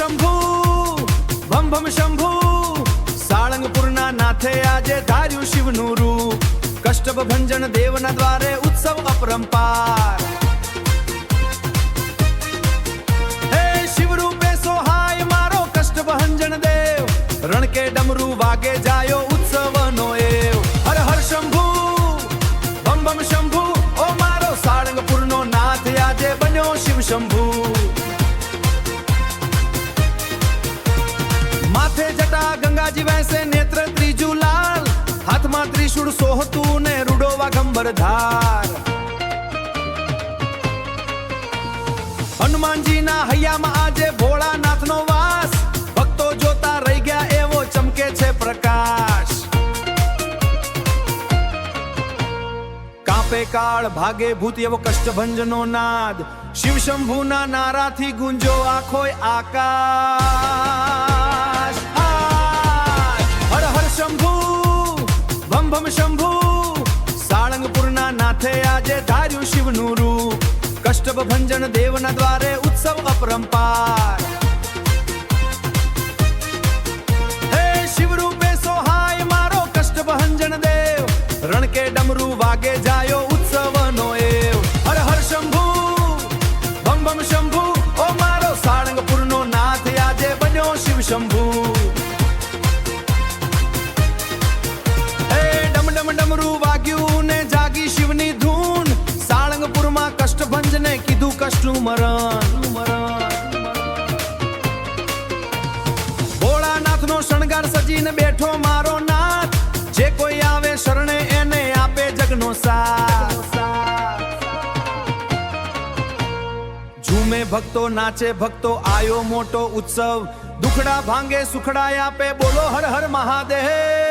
શંભુ ભમ ભમ શંભુ સાળંગપુરના નાથે આજે ધાર્યું શિવનું રૂપ કષ્ટભંજન દેવના દ્વારે ઉત્સવ અપરંપાર હે શિવરૂપે સોહાય મારો કષ્ટભંજન દેવ રણકે ડમરૂ વાગે જાયો ઉત્સવનો એવ હર હર શંભુ ભમ ભમ શંભુ ઓ મારો સાળંગપુરનો નાથ આજે બન્યો શિવ શંભુ માથે જટા ગંગાજી વહેશે નેત્ર ત્રીજું લાલ હાથમાં ત્રિશૂળ સોહતું ને રૂડો વાઘંબર ધાર હનુમાનજીના હૈયામાં આજે ભોળાનાથનો વાસ ભક્તો જોતા રહી ગયા એવો ચમકે છે પ્રકાશ કાપે કાળ ભાગે ભૂત એવો કષ્ટભંજનો નાદ શિવ શંભુના નારાથી ગુંજો આખોય આકાશ હર હર શંભુ ભમ ભમ શંભુ સાળંગપુરના નાથે આજે ધાર્યું શિવનું રૂપ કષ્ટભંજન દેવના દ્વારે ઉત્સવ અપરંપાર હે શિવરૂપે સોહાય મારો કષ્ટભંજન દેવ રણકે ડમરૂ વાગે જાયો ઉત્સવનો એવ હર હર શંભુ ભમ ભમ શંભુ ઓ મારો સાળંગપુરનો નાથ આજે બન્યો શિવ શંભુ હે ડમ ડમ ડમરૂ વાગ્યું ને જાગી શિવની ધૂન સાળંગપુરમાં કષ્ટભંજને કીધું કષ્ટનું મરણ ભોળાનાથનો શણગાર સજીને બેઠો મારો નાથ જે કોઈ આવે શરણે એને આપે જગનો સાથ ઝૂમે ભક્તો નાચે ભક્તો આયો મોટો ઉત્સવ દુખડા ભાંગે સુખડા આપે બોલો હર હર મહાદેવ